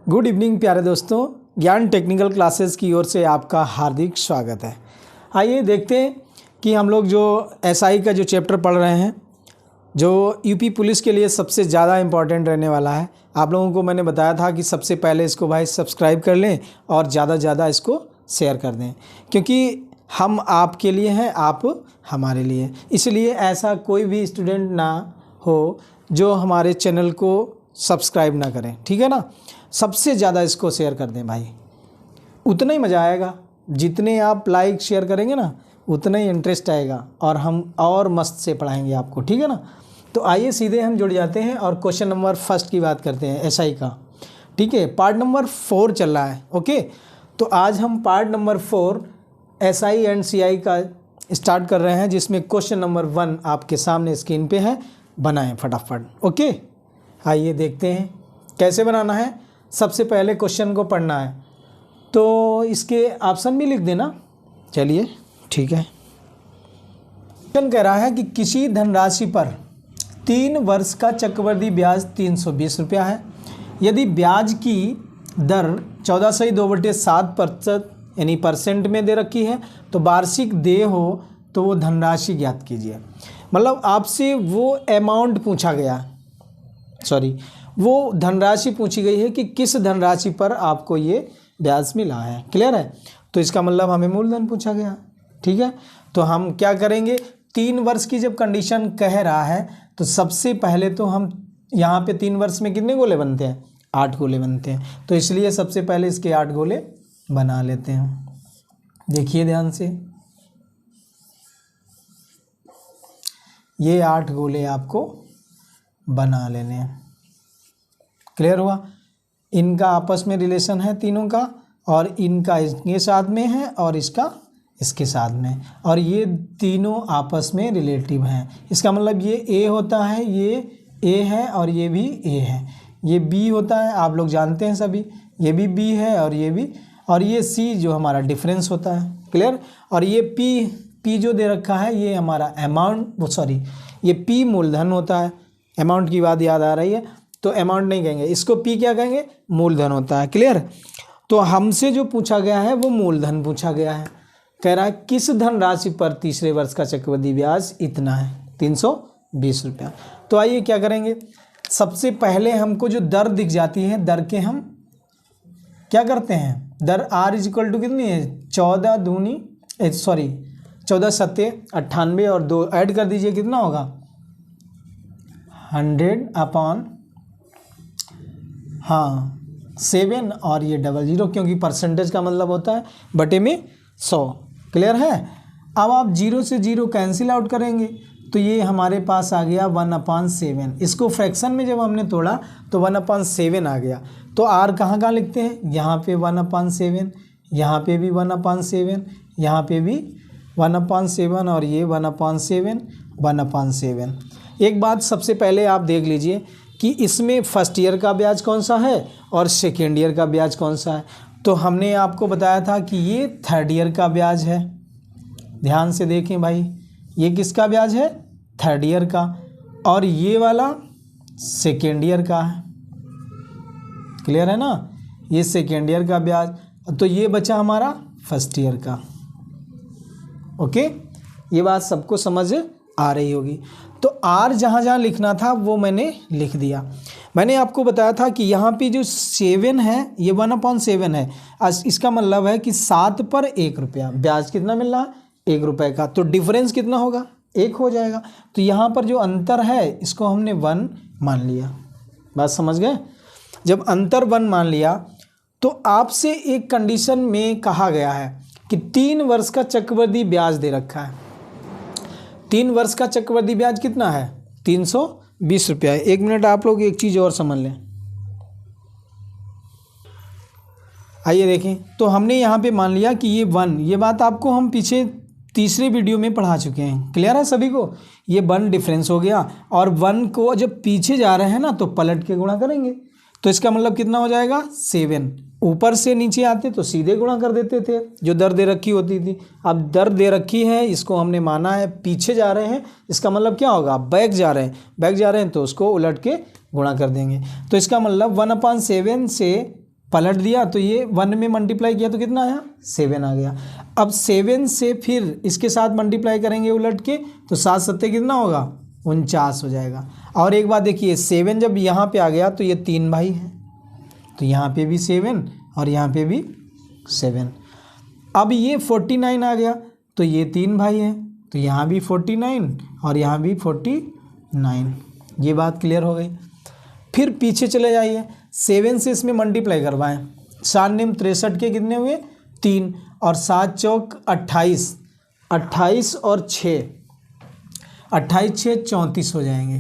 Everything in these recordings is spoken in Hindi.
गुड इवनिंग प्यारे दोस्तों, ज्ञान टेक्निकल क्लासेस की ओर से आपका हार्दिक स्वागत है। आइए देखते हैं कि हम लोग जो एसआई का जो चैप्टर पढ़ रहे हैं, जो यूपी पुलिस के लिए सबसे ज़्यादा इम्पॉर्टेंट रहने वाला है। आप लोगों को मैंने बताया था कि सबसे पहले इसको भाई सब्सक्राइब कर लें और ज़्यादा से ज़्यादा इसको शेयर कर दें, क्योंकि हम आपके लिए हैं, आप हमारे लिए। इसलिए ऐसा कोई भी स्टूडेंट ना हो जो हमारे चैनल को सब्सक्राइब ना करें, ठीक है ना। सबसे ज़्यादा इसको शेयर कर दें भाई, उतना ही मज़ा आएगा। जितने आप लाइक शेयर करेंगे ना, उतना ही इंटरेस्ट आएगा और हम और मस्त से पढ़ाएंगे आपको, ठीक है ना। तो आइए सीधे हम जुड़ जाते हैं और क्वेश्चन नंबर फर्स्ट की बात करते हैं एसआई का, ठीक है। पार्ट नंबर 4 चल रहा है, ओके। तो आज हम part number 4 SI and CI का स्टार्ट कर रहे हैं, जिसमें क्वेश्चन नंबर 1 आपके सामने स्क्रीन पे है। बनाएं फटाफट, ओके। आइए देखते हैं कैसे बनाना है। सबसे पहले क्वेश्चन को पढ़ना है, तो इसके ऑप्शन भी लिख देना। चलिए ठीक है। क्वेश्चन कह रहा है कि किसी धनराशि पर 3 वर्ष का चक्रवृद्धि ब्याज 320 रुपया है। यदि ब्याज की दर 14.2/7% यानी परसेंट में दे रखी है, तो वार्षिक देय हो तो वो धनराशि ज्ञात कीजिए। मतलब आपसे वो अमाउंट पूछा गया, सॉरी वो धनराशि पूछी गई है कि किस धनराशि पर आपको ये ब्याज मिला है। क्लियर है। तो इसका मतलब हमें मूलधन पूछा गया, ठीक है। तो हम क्या करेंगे, 3 वर्ष की जब कंडीशन कह रहा है, तो सबसे पहले तो हम यहाँ पे 3 वर्ष में कितने गोले बनते हैं, 8 गोले बनते हैं। तो इसलिए सबसे पहले इसके 8 गोले बना लेते हैं। देखिए ध्यान से, ये 8 गोले आपको बना लेने हैं। क्लियर हुआ। इनका आपस में रिलेशन है तीनों का, और इनका इसके साथ में है और इसका इसके साथ में, और ये तीनों आपस में रिलेटिव हैं। इसका मतलब ये ए होता है, ये ए है और ये भी ए है। ये बी होता है, आप लोग जानते हैं सभी, ये भी बी है और ये भी, और ये सी जो हमारा डिफरेंस होता है। क्लियर। और ये पी जो दे रखा है, ये हमारा अमाउंट, सॉरी ये पी मूलधन होता है। अमाउंट की बात याद आ रही है, तो अमाउंट नहीं कहेंगे इसको, पी क्या कहेंगे, मूलधन होता है। क्लियर। तो हमसे जो पूछा गया है वो मूलधन पूछा गया है। कह रहा है किस धनराशि पर तीसरे वर्ष का चक्रवृद्धि ब्याज इतना है, 320 रुपया। तो आइए क्या करेंगे, सबसे पहले हमको जो दर दिख जाती है, दर के हम क्या करते हैं, दर R इक्वल टू कितनी है, 14 7 98 और 2 ऐड कर दीजिए, कितना होगा 100/7 और ये 00, क्योंकि परसेंटेज का मतलब होता है बटे में 100। क्लियर है। अब आप 0 से 0 कैंसिल आउट करेंगे, तो ये हमारे पास आ गया 1/7। इसको फ्रैक्शन में जब हमने तोड़ा तो 1/7 आ गया। तो R कहाँ लिखते हैं, यहाँ पे 1/7, यहाँ पे भी 1/7, यहाँ पे भी 1/7 और ये 1/7। एक बात सबसे पहले आप देख लीजिए कि इसमें फर्स्ट ईयर का ब्याज कौन सा है और सेकेंड ईयर का ब्याज कौन सा है। तो हमने आपको बताया था कि ये थर्ड ईयर का ब्याज है। ध्यान से देखें भाई, ये किसका ब्याज है, थर्ड ईयर का, और ये वाला सेकेंड ईयर का है। क्लियर है ना, ये सेकेंड ईयर का ब्याज, तो ये बचा हमारा फर्स्ट ईयर का। ओके, ये बात सबको समझ आ रही होगी। तो R जहाँ जहाँ लिखना था वो मैंने लिख दिया। मैंने आपको बताया था कि यहाँ पे जो 7 है, ये 1/7 है। इसका मतलब है कि 7 पर 1 रुपया, ब्याज कितना मिल रहा है, 1 रुपये का। तो डिफरेंस कितना होगा, 1 हो जाएगा। तो यहाँ पर जो अंतर है इसको हमने 1 मान लिया। बात समझ गए। जब अंतर 1 मान लिया, तो आपसे एक कंडीशन में कहा गया है कि 3 वर्ष का चक्रवृद्धि ब्याज दे रखा है। 3 वर्ष का चक्रवृद्धि ब्याज कितना है, 320 रुपया है। 1 मिनट, आप लोग एक चीज़ और समझ लें। आइए देखें, तो हमने यहाँ पे मान लिया कि ये 1, ये बात आपको हम पीछे तीसरे वीडियो में पढ़ा चुके हैं। क्लियर है सभी को। ये 1 डिफरेंस हो गया, और 1 को जब पीछे जा रहे हैं ना, तो पलट के गुणा करेंगे। तो इसका मतलब कितना हो जाएगा, 7। ऊपर से नीचे आते तो सीधे गुणा कर देते थे, जो दर दे रखी होती थी। अब दर दे रखी है, इसको हमने माना है पीछे जा रहे हैं, इसका मतलब क्या होगा, बैक जा रहे हैं। बैक जा रहे हैं तो उसको उलट के गुणा कर देंगे। तो इसका मतलब 1/7 से पलट दिया तो ये 1 में मल्टीप्लाई किया तो कितना आया 7 आ गया। अब 7 से फिर इसके साथ मल्टीप्लाई करेंगे उलट के तो 7 सत्ते कितना होगा 49 हो जाएगा। और एक बात देखिए 7 जब यहाँ पे आ गया तो ये 3 भाई हैं, तो यहाँ पे भी 7 और यहाँ पे भी 7। अब ये 49 आ गया तो ये 3 भाई हैं, तो यहाँ भी 49 और यहाँ भी 49। ये बात क्लियर हो गई। फिर पीछे चले जाइए, 7 से इसमें मल्टीप्लाई करवाएं। 7 निम 63 के कितने हुए 3 और 7 चौक 28, 28 और 6, 28 6 34 हो जाएंगे।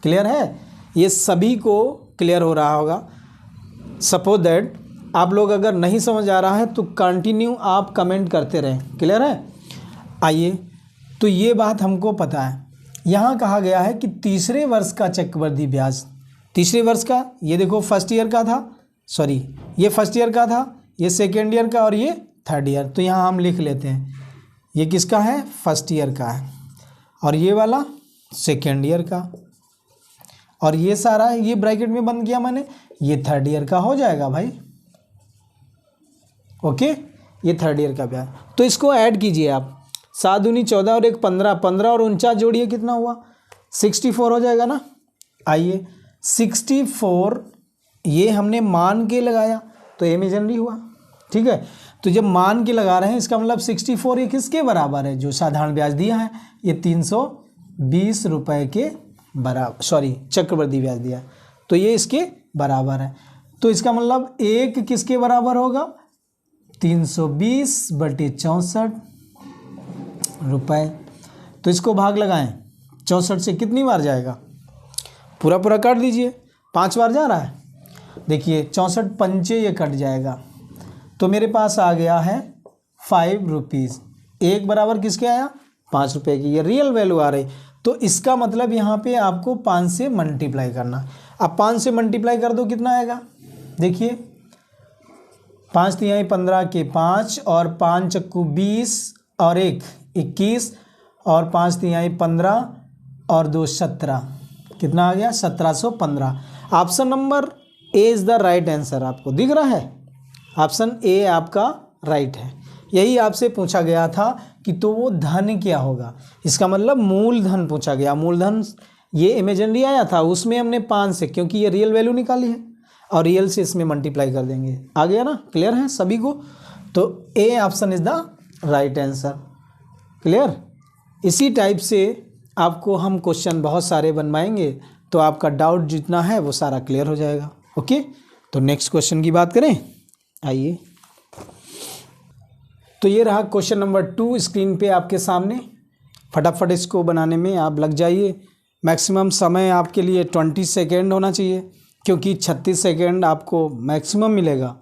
क्लियर है, ये सभी को क्लियर हो रहा होगा। सपोज दैट आप लोग अगर नहीं समझ आ रहा है तो कंटिन्यू आप कमेंट करते रहें। क्लियर है। आइए, तो ये बात हमको पता है। यहाँ कहा गया है कि तीसरे वर्ष का चक्रवृद्धि ब्याज, तीसरे वर्ष का, ये देखो फर्स्ट ईयर का था, सॉरी ये फर्स्ट ईयर का था, ये सेकेंड ईयर का और ये थर्ड ईयर। तो यहाँ हम लिख लेते हैं ये किसका है फर्स्ट ईयर का है और ये वाला सेकेंड ईयर का, और ये सारा ये ब्रैकेट में बंद किया मैंने, ये थर्ड ईयर का हो जाएगा भाई। ओके, ये थर्ड ईयर का ब्याज। तो इसको ऐड कीजिए आप, 7 दूनी 14 और 1 15, 15 और 49 जोड़िए कितना हुआ 64 हो जाएगा ना। आइए 64 ये हमने मान के लगाया तो इमेजिनरी हुआ। ठीक है, तो जब मान के लगा रहे हैं इसका मतलब 64 ये किसके बराबर है, जो साधारण ब्याज दिया है ये 320 रुपये के बराबर, सॉरी चक्रवृद्धि ब्याज दिया तो ये इसके बराबर है। तो इसका मतलब एक किसके बराबर होगा 320/64 रुपये। तो इसको भाग लगाएं 64 से कितनी बार जाएगा, पूरा पूरा काट दीजिए, 5 बार जा रहा है। देखिए 64 पंचे ये कट जाएगा तो मेरे पास आ गया है 5 रुपीज़। एक बराबर किसके आया 5 रुपये की, ये रियल वैल्यू आ रही। तो इसका मतलब यहाँ पे आपको 5 से मल्टीप्लाई करना। अब 5 से मल्टीप्लाई कर दो कितना आएगा, देखिए 5 तिहाई 15 के 5 और 5 चक्कू 20 और 1 21 और 5 तिहाई 15 और 2 17, कितना आ गया 1715। Option number A is the right answer. आपको दिख रहा है ऑप्शन ए आपका राइट है। यही आपसे पूछा गया था कि तो वो धन क्या होगा, इसका मतलब मूलधन पूछा गया। मूलधन ये इमेजिनरी आया था उसमें हमने 5 से, क्योंकि ये रियल वैल्यू निकाली है और रियल से इसमें मल्टीप्लाई कर देंगे। आ गया ना, क्लियर है सभी को। तो A option is the right answer. Clear. इसी टाइप से आपको हम क्वेश्चन बहुत सारे बनवाएंगे तो आपका डाउट जितना है वो सारा क्लियर हो जाएगा। ओके, तो नेक्स्ट क्वेश्चन की बात करें। आइए, तो ये रहा क्वेश्चन नंबर 2 स्क्रीन पे आपके सामने। फटाफट इसको बनाने में आप लग जाइए। मैक्सिमम समय आपके लिए 20 सेकेंड होना चाहिए, क्योंकि 36 सेकेंड आपको मैक्सिमम मिलेगा,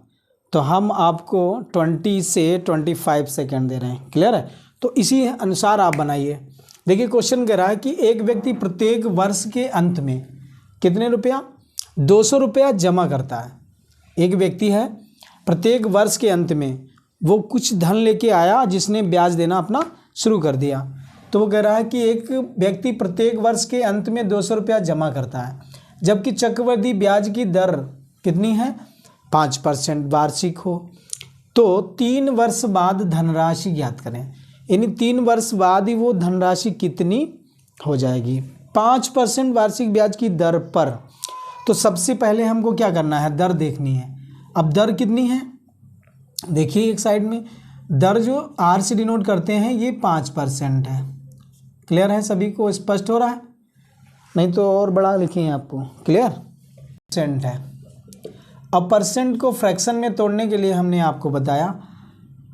तो हम आपको 20 से 25 सेकेंड दे रहे हैं। क्लियर है, तो इसी अनुसार आप बनाइए। देखिए क्वेश्चन कह रहा है कि एक व्यक्ति प्रत्येक वर्ष के अंत में कितने रुपया 200 रुपया जमा करता है। एक व्यक्ति है, प्रत्येक वर्ष के अंत में वो कुछ धन लेके आया जिसने ब्याज देना अपना शुरू कर दिया। तो वो कह रहा है कि एक व्यक्ति प्रत्येक वर्ष के अंत में 200 रुपया जमा करता है, जबकि चक्रवृद्धि ब्याज की दर कितनी है 5% वार्षिक हो। तो 3 वर्ष बाद धनराशि ज्ञात करें, यानी 3 वर्ष बाद ही वो धनराशि कितनी हो जाएगी 5% वार्षिक ब्याज की दर पर। तो सबसे पहले हमको क्या करना है, दर देखनी है। अब दर कितनी है, देखिए एक साइड में दर जो आर से डिनोट करते हैं ये 5% है। क्लियर है, सभी को स्पष्ट हो रहा है, नहीं तो और बड़ा लिखें आपको। क्लियर परसेंट है। अब परसेंट को फ्रैक्शन में तोड़ने के लिए हमने आपको बताया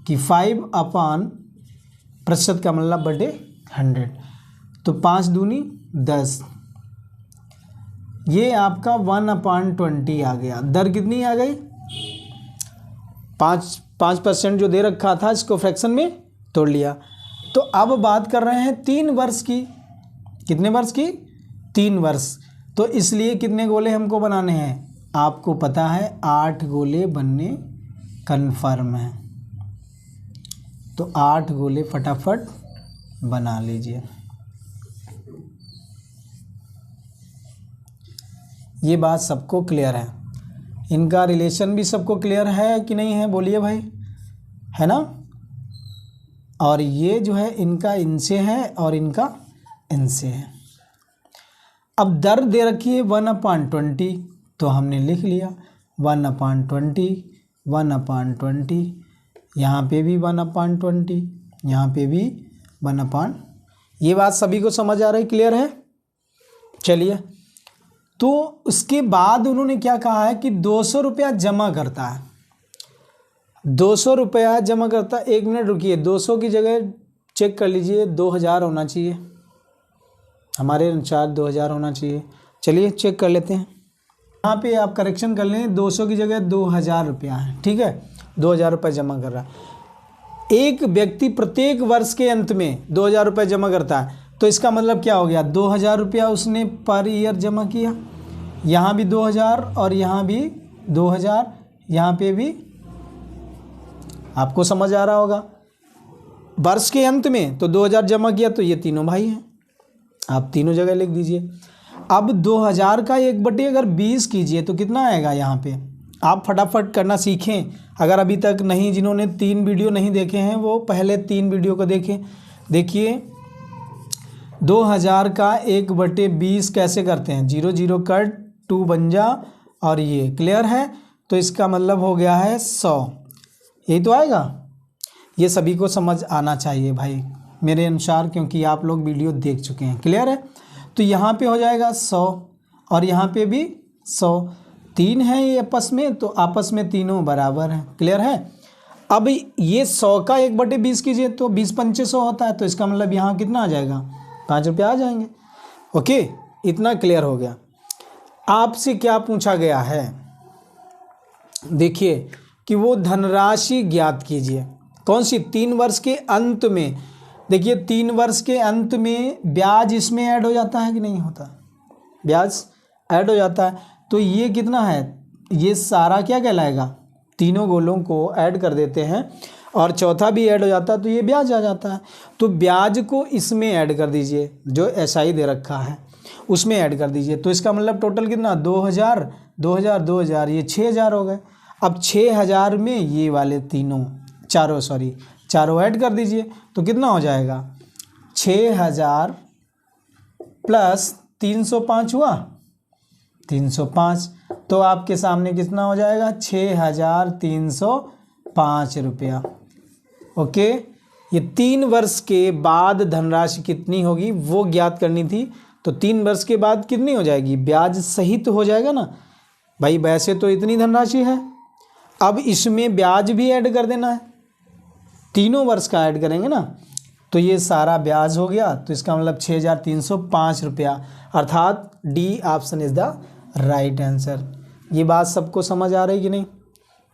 कि 5/प्रतिशत का मतलब बटे 100, तो 5 दूनी 10, ये आपका 1/20 आ गया। दर कितनी आ गई 5% जो दे रखा था इसको फ्रैक्शन में तोड़ लिया। तो अब बात कर रहे हैं 3 वर्ष की, कितने वर्ष की 3 वर्ष। तो इसलिए कितने गोले हमको बनाने हैं, आपको पता है 8 गोले बनने कन्फर्म है। तो 8 गोले फटाफट बना लीजिए। ये बात सबको क्लियर है। इनका रिलेशन भी सबको क्लियर है कि नहीं है, बोलिए भाई, है ना। और ये जो है इनका इनसे है और इनका इनसे है। अब दर दे रखी है 1/20, तो हमने लिख लिया 1/20, 1/20, यहाँ पे भी 1/20, यहाँ पे भी 1/। ये बात सभी को समझ आ रही, क्लियर है। चलिए, तो उसके बाद उन्होंने क्या कहा है कि 200 रुपया जमा करता है, 200 रुपया जमा करता है। 1 मिनट रुकिए, 200 की जगह चेक कर लीजिए 2000 होना चाहिए, हमारे अनुसार 2000 होना चाहिए। चलिए चेक कर लेते हैं, यहाँ पे आप करेक्शन कर लें, 200 की जगह 2000 रुपया है, ठीक है, 2000 रुपये जमा कर रहा है। एक व्यक्ति प्रत्येक वर्ष के अंत में 2000 रुपये जमा करता है, तो इसका मतलब क्या हो गया, 2000 रुपया उसने पर ईयर जमा किया। यहाँ भी 2000 और यहाँ भी 2000, यहाँ पे भी, आपको समझ आ रहा होगा। वर्ष के अंत में तो 2000 जमा किया, तो ये तीनों भाई हैं, आप तीनों जगह लिख दीजिए। अब 2000 का 1/20 कीजिए तो कितना आएगा यहाँ पे, आप फटाफट करना सीखें। अगर अभी तक नहीं, जिन्होंने 3 वीडियो नहीं देखे हैं वो पहले 3 वीडियो को देखें। देखिए 2000 का 1/20 कैसे करते हैं, 0 0 कट 2 बन जा, और ये क्लियर है, तो इसका मतलब हो गया है 100, यही तो आएगा। ये सभी को समझ आना चाहिए भाई मेरे अनुसार, क्योंकि आप लोग वीडियो देख चुके हैं, क्लियर है। तो यहाँ पे हो जाएगा 100 और यहाँ पे भी 100, 3 है ये आपस में, तो आपस में तीनों बराबर हैं, क्लियर है। अब ये 100 का 1/20 कीजिए तो 20 पंचे 100 होता है, तो इसका मतलब यहाँ कितना आ जाएगा, 5 रुपये आ जाएंगे। ओके, इतना क्लियर हो गया। आपसे क्या पूछा गया है, देखिए कि वो धनराशि ज्ञात कीजिए, कौन सी, 3 वर्ष के अंत में। देखिए 3 वर्ष के अंत में ब्याज इसमें ऐड हो जाता है कि नहीं होता, ब्याज ऐड हो जाता है, तो ये कितना है, ये सारा क्या कहलाएगा, तीनों गोलों को ऐड कर देते हैं और चौथा भी ऐड हो जाता है, तो ये ब्याज आ जाता है। तो ब्याज को इसमें ऐड कर दीजिए, जो एसआई दे रखा है उसमें ऐड कर दीजिए, तो इसका मतलब टोटल कितना, 2000 2000 2000, ये 6000 हो गए। अब 6000 में ये वाले चारों ऐड कर दीजिए, तो कितना हो जाएगा, 6000 प्लस 305 हुआ, 305, तो आपके सामने कितना हो जाएगा, 6305 रुपया। ओके, ये 3 वर्ष के बाद धनराशि कितनी होगी वो ज्ञात करनी थी, तो 3 वर्ष के बाद कितनी हो जाएगी, ब्याज सहित हो जाएगा ना भाई। वैसे तो इतनी धनराशि है, अब इसमें ब्याज भी ऐड कर देना है, तीनों वर्ष का ऐड करेंगे ना, तो ये सारा ब्याज हो गया, तो इसका मतलब 6305 रुपया, अर्थात D option is the right answer. ये बात सबको समझ आ रही कि नहीं,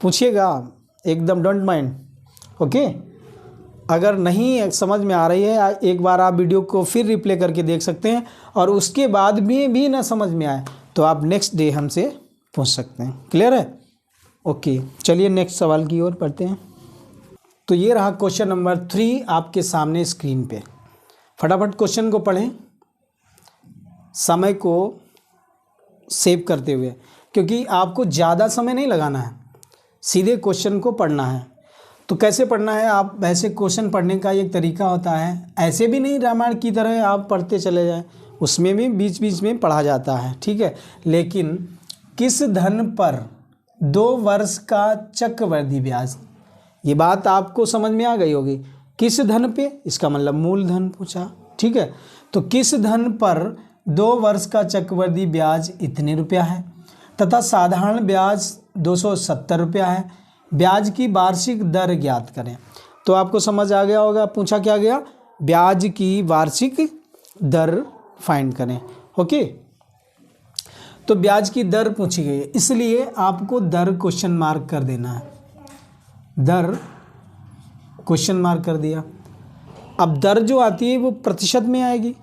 पूछिएगा एकदम, डोंट माइंड। ओके, अगर नहीं समझ में आ रही है, एक बार आप वीडियो को फिर रिप्ले करके देख सकते हैं, और उसके बाद भी ना समझ में आए तो आप नेक्स्ट डे हमसे पूछ सकते हैं, क्लियर है। ओके, चलिए नेक्स्ट सवाल की ओर बढ़ते हैं। तो ये रहा क्वेश्चन नंबर 3 आपके सामने स्क्रीन पे। फटाफट क्वेश्चन को पढ़ें समय को सेव करते हुए, क्योंकि आपको ज़्यादा समय नहीं लगाना है, सीधे क्वेश्चन को पढ़ना है। तो कैसे पढ़ना है, आप वैसे क्वेश्चन पढ़ने का एक तरीका होता है, ऐसे भी नहीं रामायण की तरह आप पढ़ते चले जाएं, उसमें भी बीच बीच में पढ़ा जाता है, ठीक है। लेकिन किस धन पर 2 वर्ष का चक्रवृद्धि ब्याज, ये बात आपको समझ में आ गई होगी। किस धन पे, इसका मतलब मूलधन पूछा, ठीक है। तो किस धन पर 2 वर्ष का चक्रवृद्धि ब्याज इतने रुपया है, तथा साधारण ब्याज 270 रुपया है, ब्याज की वार्षिक दर ज्ञात करें। तो आपको समझ आ गया होगा, पूछा क्या गया, ब्याज की वार्षिक दर फाइंड करें। ओके, तो ब्याज की दर पूछी गई है, इसलिए आपको दर क्वेश्चन मार्क कर देना है, दर क्वेश्चन मार्क कर दिया। अब दर जो आती है वो प्रतिशत में आएगी,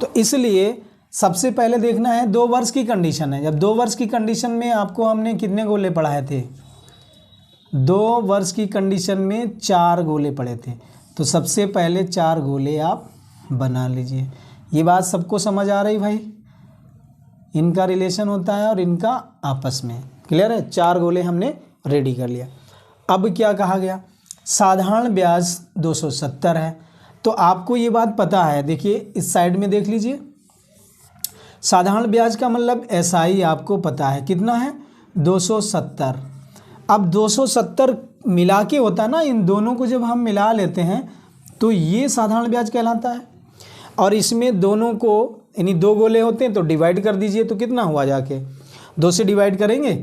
तो इसलिए सबसे पहले देखना है 2 वर्ष की कंडीशन है। जब 2 वर्ष की कंडीशन में आपको हमने कितने गोले पढ़ाए थे, 2 वर्ष की कंडीशन में 4 गोले पढ़े थे, तो सबसे पहले 4 गोले आप बना लीजिए। ये बात सबको समझ आ रही भाई, इनका रिलेशन होता है और इनका आपस में, क्लियर है, 4 गोले हमने रेडी कर लिया। अब क्या कहा गया, साधारण ब्याज 270 है। तो आपको ये बात पता है, देखिए इस साइड में देख लीजिए, साधारण ब्याज का मतलब एसआई आपको पता है कितना है, 270। अब 270 मिला के होता है ना, इन दोनों को जब हम मिला लेते हैं तो ये साधारण ब्याज कहलाता है। और इसमें दोनों को यानी 2 गोले होते हैं तो डिवाइड कर दीजिए, तो कितना हुआ, जाके 2 से डिवाइड करेंगे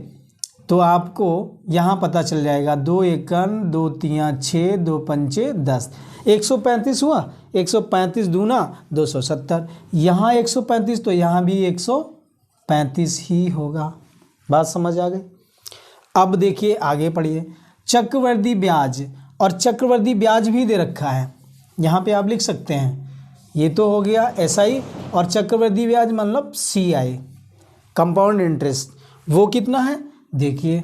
तो आपको यहाँ पता चल जाएगा, 2 एकन 2 तियाँ 6, 2 पंचे 10, 135 हुआ। 135 दूना 270, यहाँ 135 तो यहाँ भी 135 ही होगा। बात समझ आ गई। अब देखिए आगे पढ़िए, चक्रवृद्धि ब्याज, और चक्रवृद्धि ब्याज भी दे रखा है, यहाँ पे आप लिख सकते हैं। ये तो हो गया एसआई, और चक्रवृद्धि ब्याज मतलब सीआई, कंपाउंड इंटरेस्ट, वो कितना है देखिए,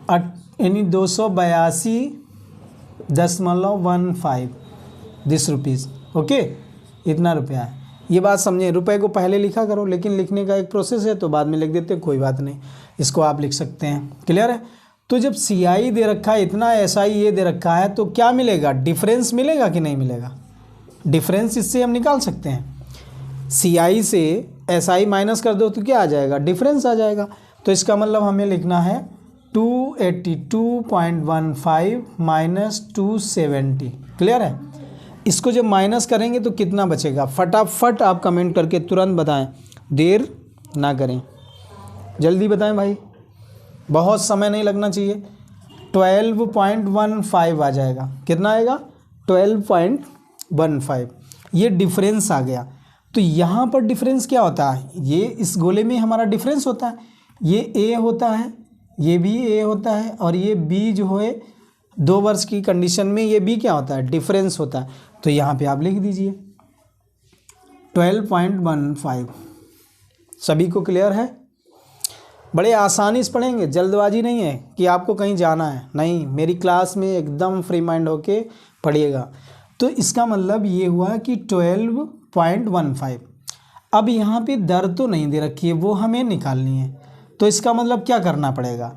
यानी 282.15 दिस रुपीज़, ओके, इतना रुपया है। ये बात समझें, रुपए को पहले लिखा करो, लेकिन लिखने का एक प्रोसेस है तो बाद में लिख देते, कोई बात नहीं, इसको आप लिख सकते हैं। क्लियर है। तो जब सीआई दे रखा है इतना, एसआई ये दे रखा है, तो क्या मिलेगा, डिफरेंस मिलेगा कि नहीं मिलेगा, डिफरेंस इससे हम निकाल सकते हैं। सीआई से एसआई माइनस कर दो तो क्या आ जाएगा, डिफरेंस आ जाएगा। तो इसका मतलब हमें लिखना है 282.15 माइनस 270। क्लियर है। इसको जब माइनस करेंगे तो कितना बचेगा, फटाफट आप कमेंट करके तुरंत बताएं, देर ना करें, जल्दी बताएं भाई, बहुत समय नहीं लगना चाहिए। 12.15 आ जाएगा, कितना आएगा, 12.15। ये डिफरेंस आ गया। तो यहाँ पर डिफरेंस क्या होता है, ये इस गोले में हमारा डिफरेंस होता है, ये ए होता है, ये भी ए होता है, और ये बी जो है 2 वर्ष की कंडीशन में ये बी क्या होता है, डिफरेंस होता है। तो यहाँ पे आप लिख दीजिए 12.15। सभी को क्लियर है। बड़े आसानी से पढ़ेंगे, जल्दबाजी नहीं है कि आपको कहीं जाना है, नहीं, मेरी क्लास में एकदम फ्री माइंड होके पढ़िएगा। तो इसका मतलब ये हुआ कि 12.15। अब यहाँ पे दर तो नहीं दे रखी है, वो हमें निकालनी है। तो इसका मतलब क्या करना पड़ेगा,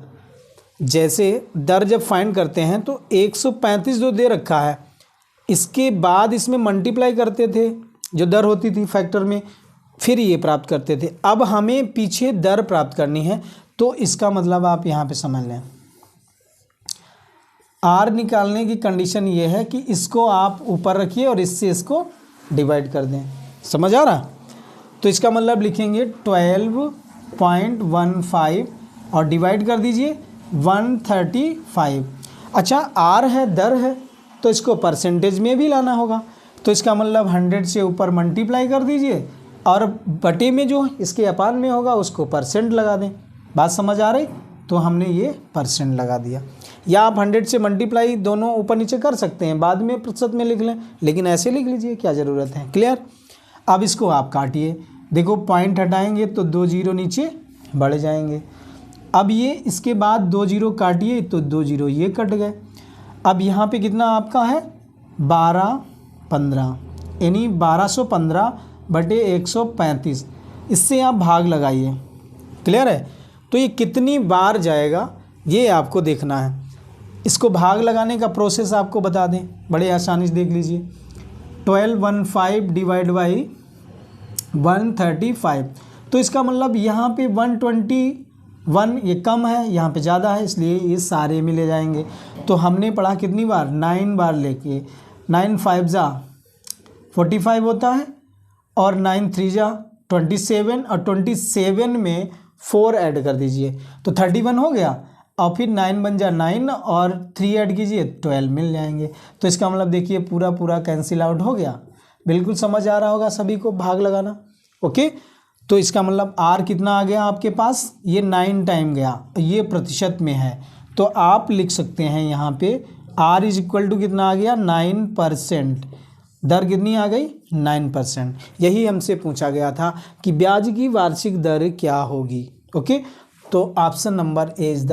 जैसे दर जब फाइंड करते हैं तो 135 जो दे रखा है, इसके बाद इसमें मल्टीप्लाई करते थे, जो दर होती थी फैक्टर में, फिर ये प्राप्त करते थे। अब हमें पीछे दर प्राप्त करनी है, तो इसका मतलब आप यहाँ पे समझ लें, आर निकालने की कंडीशन ये है कि इसको आप ऊपर रखिए और इससे इसको डिवाइड कर दें। समझ आ रहा। तो इसका मतलब लिखेंगे 12.15 और डिवाइड कर दीजिए 135। अच्छा, आर है, दर है, तो इसको परसेंटेज में भी लाना होगा। तो इसका मतलब 100 से ऊपर मल्टीप्लाई कर दीजिए, और बटे में जो इसके अपान में होगा उसको परसेंट लगा दें। बात समझ आ रही। तो हमने ये परसेंट लगा दिया, या आप 100 से मल्टीप्लाई दोनों ऊपर नीचे कर सकते हैं, बाद में प्रतिशत में लिख लें, लेकिन ऐसे लिख लीजिए, क्या ज़रूरत है। क्लियर। अब इसको आप काटिए, देखो पॉइंट हटाएंगे तो 2 जीरो नीचे बढ़ जाएंगे। अब ये इसके बाद 2 जीरो काटिए तो 2 जीरो ये कट गए। अब यहाँ पे कितना आपका है, 1215, यानी 1215 बटे 135। इससे आप भाग लगाइए। क्लियर है। तो ये कितनी बार जाएगा ये आपको देखना है। इसको भाग लगाने का प्रोसेस आपको बता दें, बड़े आसानी से देख लीजिए। 1215 डिवाइड बाई 135। तो इसका मतलब यहाँ पे 121 ये कम है, यहाँ पे ज़्यादा है, इसलिए ये सारे में ले जाएंगे। तो हमने पढ़ा कितनी बार, 9 बार लेके, 9 5 जा 45 होता है, और 9 3 जा 27, और 27 में 4 ऐड कर दीजिए तो 31 हो गया, और फिर 9 बन जा 9 और 3 ऐड कीजिए 12 मिल जाएंगे। तो इसका मतलब देखिए पूरा कैंसिल आउट हो गया। बिल्कुल समझ आ रहा होगा सभी को भाग लगाना। ओके। तो इसका मतलब आर कितना आ गया आपके पास, ये 9 टाइम गया, ये प्रतिशत में है। तो आप लिख सकते हैं यहाँ पे आर इज इक्वल टू कितना आ गया, 9%। दर कितनी आ गई, 9%। यही हमसे पूछा गया था कि ब्याज की वार्षिक दर क्या होगी। ओके। तो option number A is the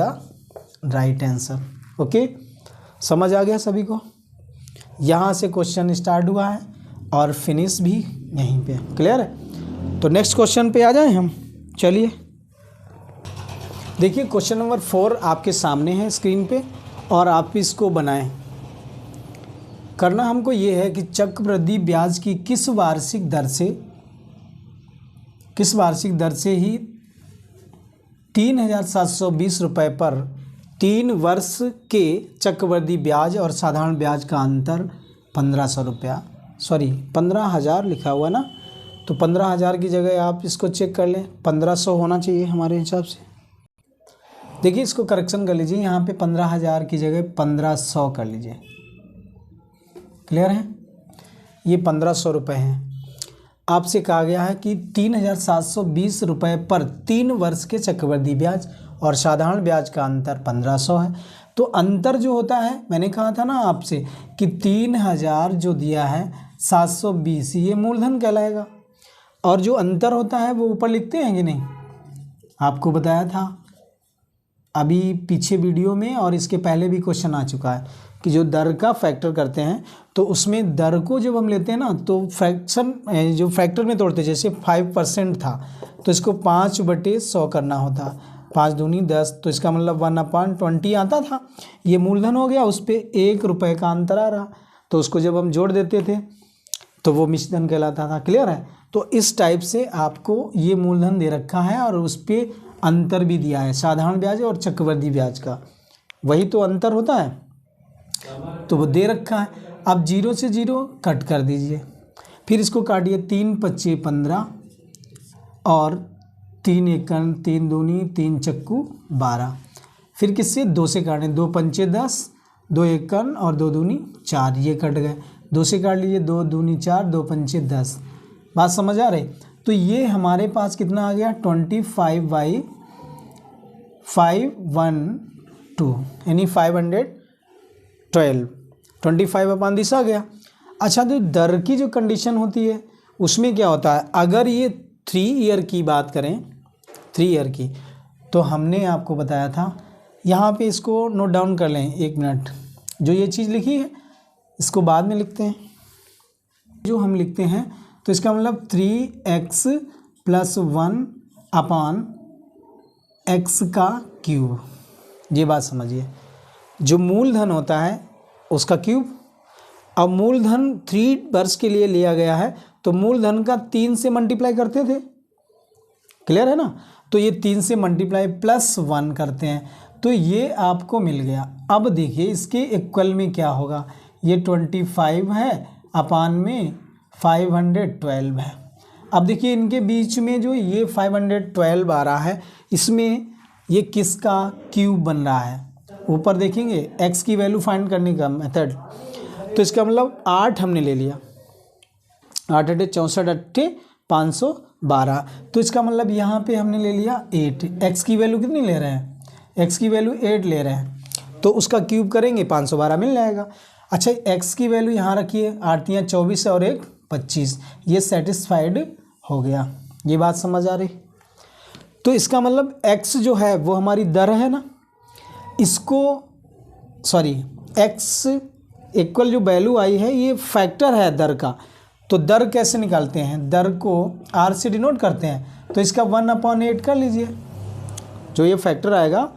right answer. Okay, समझ आ गया सभी को। यहाँ से क्वेश्चन स्टार्ट हुआ है और फिनिश भी यहीं पे। क्लियर है। तो नेक्स्ट क्वेश्चन पे आ जाएं हम। चलिए, देखिए क्वेश्चन नंबर 4 आपके सामने है स्क्रीन पे और आप इसको बनाएं। करना हमको ये है कि चक्रवृद्धि ब्याज की किस वार्षिक दर से ही 3,720 रुपये पर 3 वर्ष के चक्रवृद्धि ब्याज और साधारण ब्याज का अंतर 1,500 रुपया, सॉरी 15,000 लिखा हुआ ना, तो 15,000 की जगह आप इसको चेक कर लें, 1,500 होना चाहिए हमारे हिसाब से। देखिए इसको करेक्शन कर लीजिए, यहाँ पे 15,000 की जगह 1,500 कर लीजिए। क्लियर है? ये 1,500 रुपये हैं। आपसे कहा गया है कि 3,720 रुपये पर 3 वर्ष के चक्रवृद्धि ब्याज और साधारण ब्याज का अंतर 1,500 है। तो अंतर जो होता है, मैंने कहा था ना आपसे कि 3,000 जो दिया है 720 ये मूलधन कहलाएगा, और जो अंतर होता है वो ऊपर लिखते हैं कि नहीं, आपको बताया था अभी पीछे वीडियो में, और इसके पहले भी क्वेश्चन आ चुका है कि जो दर का फैक्टर करते हैं तो उसमें दर को जब हम लेते हैं ना तो फ्रैक्शन जो फैक्टर में तोड़ते, जैसे 5% था तो इसको 5/100 करना होता, 5 दूनी 10, तो इसका मतलब 1/20 आता था। ये मूलधन हो गया, उस पर 1 रुपये का अंतर आ रहा, तो उसको जब हम जोड़ देते थे तो वो मिश्रधन कहलाता था। क्लियर है? तो इस टाइप से आपको ये मूलधन दे रखा है और उस पर अंतर भी दिया है, साधारण ब्याज और चक्रवृद्धि ब्याज का, वही तो अंतर होता है, तो वो दे रखा है। अब 0 से 0 कट कर दीजिए, फिर इसको काटिए, 3 पच्चे 15 और 3 एकन 3 दूनी 3 चक्कू 12, फिर किससे 2 से काटें, 2 पंचे 10, 2 एकन और 2 दूनी 4, ये कट गए, 2 से काट लीजिए, 2 दूनी 4, 2 पंचे 10। बात समझ आ रही? तो ये हमारे पास कितना आ गया, 25/512 यानी 512, 25/10 आ गया। अच्छा, तो दर की जो कंडीशन होती है उसमें क्या होता है, अगर ये 3 ईयर की बात करें, 3 ईयर की, तो हमने आपको बताया था, यहाँ पे इसको नोट डाउन कर लें 1 मिनट, जो ये चीज़ लिखी है इसको बाद में लिखते हैं, जो हम लिखते हैं तो इसका मतलब 3x + 1/x का क्यूब, ये बात समझिए, जो मूलधन होता है उसका क्यूब। अब मूलधन 3 वर्ष के लिए लिया गया है तो मूलधन का 3 से मल्टीप्लाई करते थे, क्लियर है ना, तो ये 3 से मल्टीप्लाई +1 करते हैं, तो ये आपको मिल गया। अब देखिए इसके इक्वल में क्या होगा, ये 25 है अपान में 512 है। अब देखिए इनके बीच में जो ये 512 आ रहा है, इसमें ये किसका क्यूब बन रहा है, ऊपर देखेंगे x की वैल्यू फाइंड करने का मेथड, तो इसका मतलब 8 हमने ले लिया, 8 × 8 = 64, 8 512, तो इसका मतलब यहाँ पे हमने ले लिया 8, x की वैल्यू कितनी ले रहे हैं, x की वैल्यू 8 ले रहे हैं, तो उसका क्यूब करेंगे 512 मिल जाएगा। अच्छा, x की वैल्यू यहाँ रखिए, 8 × 24 और 1 25, ये सेटिस्फाइड हो गया। ये बात समझ आ रही? तो इसका मतलब x जो है वो हमारी दर है ना, इसको सॉरी x इक्वल जो वैल्यू आई है ये फैक्टर है दर का, तो दर कैसे निकालते हैं, दर को r से डिनोट करते हैं, तो इसका 1/8 कर लीजिए, जो ये फैक्टर आएगा,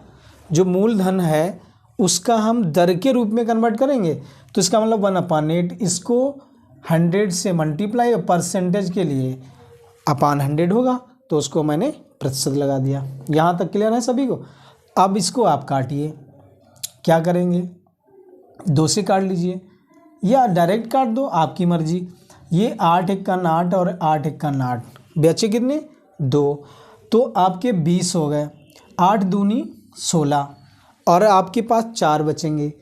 जो मूलधन है उसका हम दर के रूप में कन्वर्ट करेंगे, तो इसका मतलब 1/8, इसको 100 से मल्टीप्लाई, और परसेंटेज के लिए अपान 100 होगा, तो उसको मैंने प्रतिशत लगा दिया। यहाँ तक क्लियर है सभी को? अब इसको आप काटिए, क्या करेंगे, 2 से काट लीजिए या डायरेक्ट काट दो, आपकी मर्जी। ये 8 × 8 और 8 × 8 बचे कितने, 2, तो आपके 20 हो गए, 8 दूनी 16 और आपके पास 4 बचेंगे,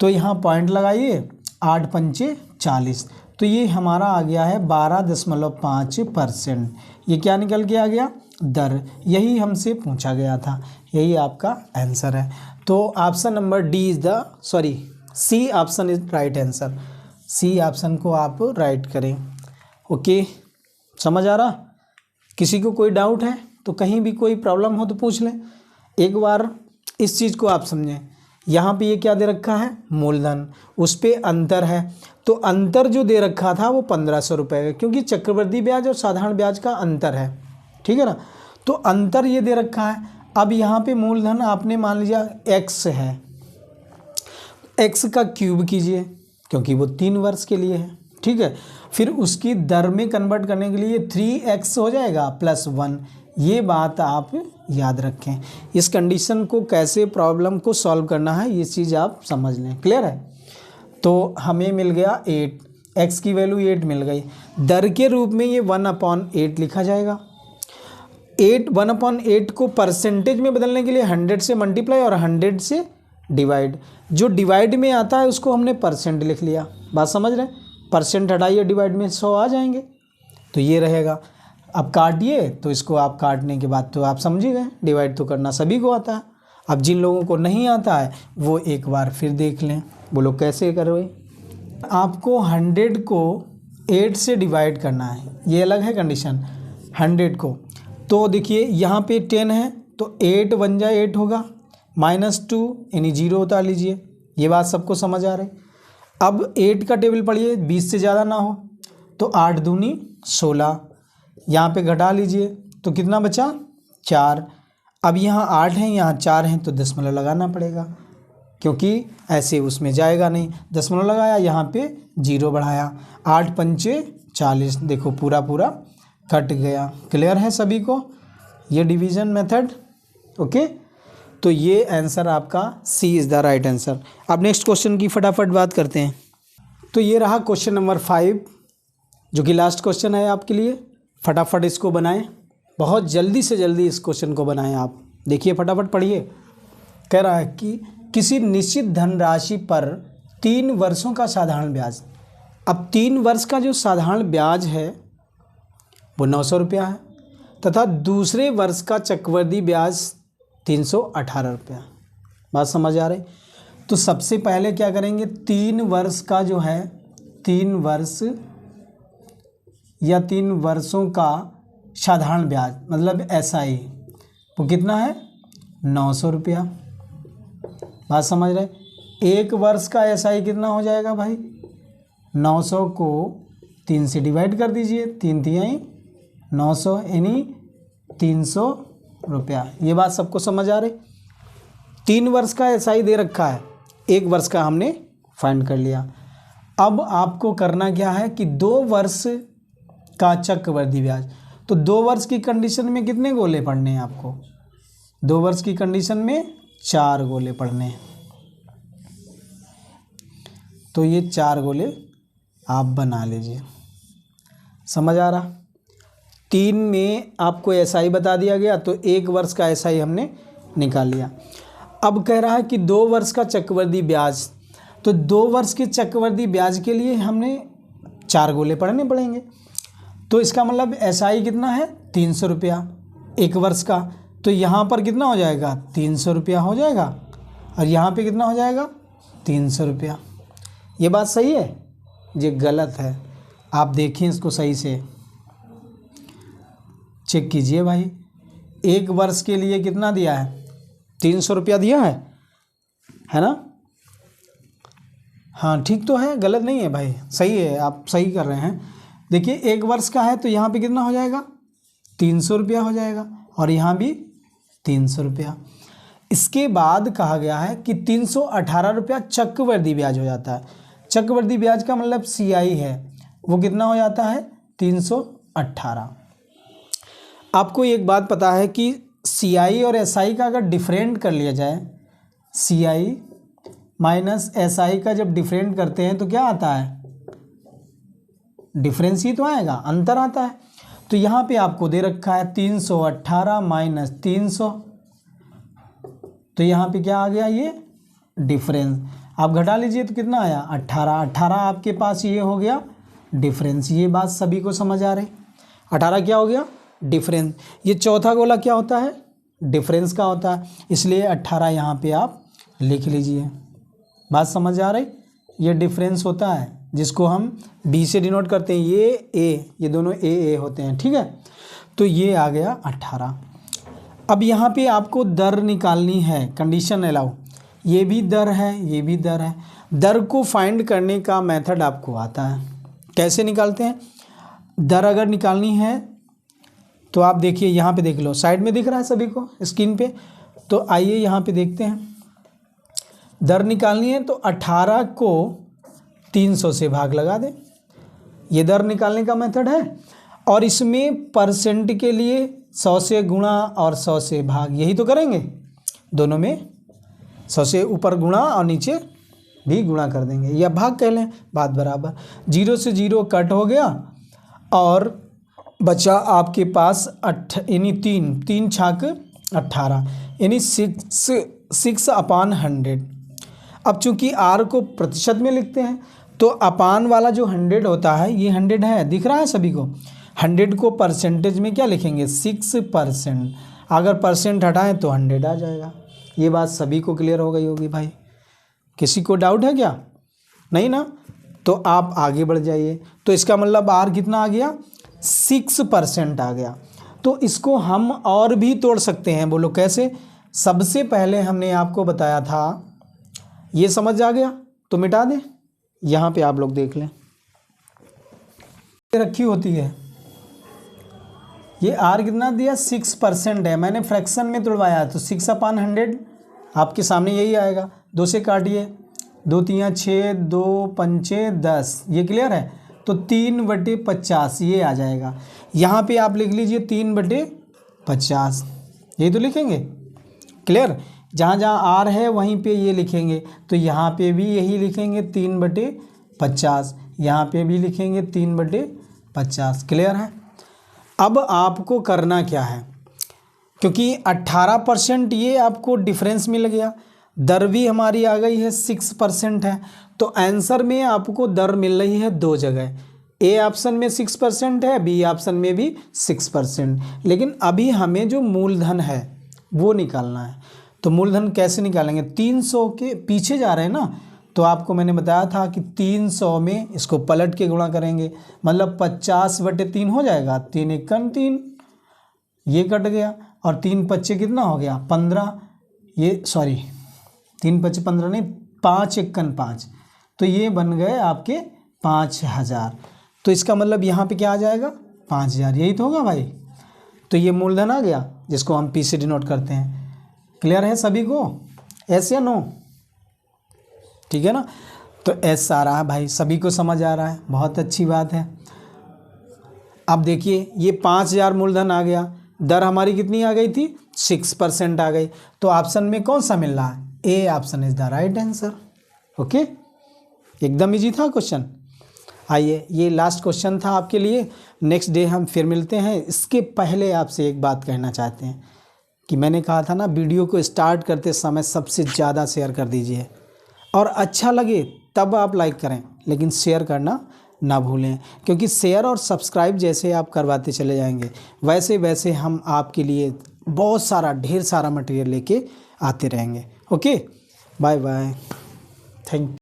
तो यहाँ पॉइंट लगाइए, 8 पंचे 40, तो ये हमारा आ गया है 12.5%। ये क्या निकल के आ गया, दर, यही हमसे पूछा गया था, यही आपका आंसर है। तो option number D is the C option is right answer, C option को आप राइट करें। ओके, समझ आ रहा? किसी को कोई डाउट है तो कहीं भी कोई प्रॉब्लम हो तो पूछ लें, एक बार इस चीज़ को आप समझें। यहाँ पे ये क्या दे रखा है, मूलधन, उस पर अंतर है, तो अंतर जो दे रखा था वो 1,500 रुपये है, क्योंकि चक्रवृद्धि ब्याज और साधारण ब्याज का अंतर है, ठीक है ना, तो अंतर ये दे रखा है। अब यहाँ पे मूलधन आपने मान लिया x है, x का क्यूब कीजिए क्योंकि वो 3 वर्ष के लिए है, ठीक है। फिर उसकी दर में कन्वर्ट करने के लिए 3x हो जाएगा प्लस 1। ये बात आप याद रखें। इस कंडीशन को कैसे प्रॉब्लम को सॉल्व करना है ये चीज़ आप समझ लें। क्लियर है? तो हमें मिल गया 8, x की वैल्यू 8 मिल गई। दर के रूप में ये 1/8 लिखा जाएगा। 1/8 को परसेंटेज में बदलने के लिए 100 से मल्टीप्लाई और 100 से डिवाइड। जो डिवाइड में आता है उसको हमने परसेंट लिख लिया। बात समझ रहे हैं? परसेंट हटाइए, डिवाइड में 100 आ जाएंगे, तो ये रहेगा। अब काटिए तो इसको आप काटने के बाद तो आप समझ ही गए, डिवाइड तो करना सभी को आता है। अब जिन लोगों को नहीं आता है वो एक बार फिर देख लें। बोलो कैसे करोगे? आपको 100 को 8 से डिवाइड करना है, ये अलग है कंडीशन। 100 को तो देखिए यहाँ पे 10 है तो 8 बन जाए 8 होगा, -2 यानी 0 उतार लीजिए। ये बात सबको समझ आ रही? अब 8 का टेबल पढ़िए, 20 से ज़्यादा ना हो, तो 8 दूनी 16, यहाँ पे घटा लीजिए तो कितना बचा? 4। अब यहाँ 8 हैं, यहाँ 4 हैं, तो दशमलव लगाना पड़ेगा क्योंकि ऐसे उसमें जाएगा नहीं। दशमलव लगाया, यहाँ पे 0 बढ़ाया, 8 पंचे 40, देखो पूरा पूरा कट गया। क्लियर है सभी को ये डिवीज़न मेथड? ओके, तो ये आंसर आपका सी इज़ द राइट आंसर। अब नेक्स्ट क्वेश्चन की फटाफट बात करते हैं। तो ये रहा क्वेश्चन नंबर 5 जो कि लास्ट क्वेश्चन है आपके लिए। फटाफट इसको बनाएं, बहुत जल्दी से जल्दी इस क्वेश्चन को बनाएं आप। देखिए फटाफट पढ़िए। कह रहा है कि किसी निश्चित धनराशि पर 3 वर्षों का साधारण ब्याज। अब 3 वर्ष का जो साधारण ब्याज है वो 900 रुपया है तथा दूसरे वर्ष का चक्रवृद्धि ब्याज 318 रुपया। बात समझ आ रही? तो सबसे पहले क्या करेंगे, 3 वर्ष का जो है 3 वर्ष या 3 वर्षों का साधारण ब्याज मतलब SI वो कितना है? 900 रुपया। बात समझ रहे? 1 वर्ष का SI कितना हो जाएगा भाई? 900 को 3 से डिवाइड कर दीजिए, 3 तिहाई 900 यानी 300 रुपया। ये बात सबको समझ आ रही? 3 वर्ष का SI दे रखा है, 1 वर्ष का हमने फाइंड कर लिया। अब आपको करना क्या है कि 2 वर्ष का चक्रवृद्धि ब्याज। तो 2 वर्ष की कंडीशन में कितने गोले पढ़ने हैं आपको? 2 वर्ष की कंडीशन में 4 गोले पढ़ने हैं। तो ये 4 गोले आप बना लीजिए। समझ आ रहा? 3 में आपको SI बता दिया गया तो 1 वर्ष का SI हमने निकाल लिया। अब कह रहा है कि 2 वर्ष का चक्रवृद्धि ब्याज। तो 2 वर्ष के चक्रवृद्धि ब्याज के लिए हमने 4 गोले पढ़ने पड़ेंगे। तो इसका मतलब SI कितना है? 300 रुपया 1 वर्ष का। तो यहाँ पर कितना हो जाएगा? 300 रुपया हो जाएगा और यहाँ पे कितना हो जाएगा? 300 रुपया। ये बात सही है? ये गलत है, आप देखें इसको सही से चेक कीजिए भाई। 1 वर्ष के लिए कितना दिया है? 300 रुपया दिया है ना? हाँ ठीक तो है, गलत नहीं है भाई, सही है, आप सही कर रहे हैं। देखिए 1 वर्ष का है तो यहाँ पे कितना हो जाएगा? 300 रुपया हो जाएगा और यहाँ भी 300 रुपया। इसके बाद कहा गया है कि 318 रुपया चक्रवृद्धि ब्याज हो जाता है। चक्रवृद्धि ब्याज का मतलब CI है, वो कितना हो जाता है? 318। आपको एक बात पता है कि CI और SI का अगर डिफरेंट कर लिया जाए, CI माइनस SI का जब डिफरेंट करते हैं तो क्या आता है? डिफरेंस ही तो आएगा, अंतर आता है। तो यहाँ पे आपको दे रखा है 318 माइनस 300, तो यहाँ पे क्या आ गया? ये डिफरेंस। आप घटा लीजिए तो कितना आया? 18। 18 आपके पास ये हो गया डिफरेंस। ये बात सभी को समझ आ रही? 18 क्या हो गया? डिफरेंस। ये चौथा गोला क्या होता है? डिफरेंस का होता है, इसलिए 18 यहाँ पे आप लिख लीजिए। बात समझ आ रही? ये डिफरेंस होता है जिसको हम B से डिनोट करते हैं, ये A, ये दोनों A होते हैं, ठीक है। तो ये आ गया 18। अब यहाँ पे आपको दर निकालनी है, कंडीशन अलाउ। ये भी दर है, ये भी दर है। दर को फाइंड करने का मेथड आपको आता है, कैसे निकालते हैं? दर अगर निकालनी है तो आप देखिए यहाँ पे देख लो, साइड में दिख रहा है सभी को स्क्रीन पे। तो आइए यहाँ पे देखते हैं, दर निकालनी है तो 18 को 300 से भाग लगा दें। ये दर निकालने का मेथड है, और इसमें परसेंट के लिए 100 से गुणा और 100 से भाग, यही तो करेंगे। दोनों में 100 से ऊपर गुणा और नीचे भी गुणा कर देंगे, या भाग कह लें, बात बराबर। 0 से 0 कट हो गया और बचा आपके पास यानी 3 छाक 18 यानी 6/100। अब चूंकि r को प्रतिशत में लिखते हैं तो अपान वाला जो 100 होता है, ये 100 है, दिख रहा है सभी को। 100 को परसेंटेज में क्या लिखेंगे, 6%। अगर परसेंट हटाएं तो 100 आ जाएगा। ये बात सभी को क्लियर हो गई होगी भाई, किसी को डाउट है क्या? नहीं ना? तो आप आगे बढ़ जाइए। तो इसका मतलब r कितना आ गया, 6% आ गया। तो इसको हम और भी तोड़ सकते हैं, बोलो कैसे? सबसे पहले हमने आपको बताया था, ये समझ आ गया तो मिटा दें। यहाँ पे आप लोग देख लें, रखी होती है, ये r कितना दिया, 6% है। मैंने फ्रैक्शन में तोड़वाया तो 6/100 आपके सामने यही आएगा। 2 से काटिए, 2 3 6, 2 5 10, ये क्लियर है। तो 3/50 ये आ जाएगा। यहाँ पे आप लिख लीजिए 3/50, यही तो लिखेंगे, क्लियर। जहाँ जहाँ r है वहीं पे ये लिखेंगे, तो यहाँ पे भी यही लिखेंगे 3/50, यहाँ पे भी लिखेंगे 3/50, क्लियर है। अब आपको करना क्या है, क्योंकि 18% ये आपको डिफरेंस मिल गया, दर भी हमारी आ गई है 6% है, तो आंसर में आपको दर मिल रही है 2 जगह। ए ऑप्शन में 6% है, बी ऑप्शन में भी 6%। लेकिन अभी हमें जो मूलधन है वो निकालना है। तो मूलधन कैसे निकालेंगे, 300 के पीछे जा रहे हैं ना, तो आपको मैंने बताया था कि 300 में इसको पलट के गुणा करेंगे, मतलब 50/3 हो जाएगा। 3 एकम 3, ये कट गया, और 3 पच्चे कितना हो गया, 15। ये सॉरी 3 पच्चे 15 नहीं, 5 एकम 5, तो ये बन गए आपके 5000। तो इसका मतलब यहाँ पे क्या आ जाएगा, 5000, यही तो होगा भाई। तो ये मूलधन आ गया, जिसको हम पी से डिनोट करते हैं। क्लियर है सभी को, एस या नो? ठीक है ना? तो एस आ रहा है भाई, सभी को समझ आ रहा है, बहुत अच्छी बात है। अब देखिए ये 5000 मूलधन आ गया, दर हमारी कितनी आ गई थी, 6% आ गई। तो ऑप्शन में कौन सा मिल रहा है, A option is the right answer. Okay, एकदम इजी था क्वेश्चन। आइए, ये लास्ट क्वेश्चन था आपके लिए, नेक्स्ट डे हम फिर मिलते हैं। इसके पहले आपसे एक बात कहना चाहते हैं कि मैंने कहा था ना, वीडियो को स्टार्ट करते समय सबसे ज़्यादा शेयर कर दीजिए, और अच्छा लगे तब आप लाइक करें, लेकिन शेयर करना ना भूलें, क्योंकि शेयर और सब्सक्राइब जैसे आप करवाते चले जाएंगे वैसे वैसे हम आपके लिए बहुत सारा ढेर सारा मटेरियल लेके आते रहेंगे। Okay, bye bye, thank you.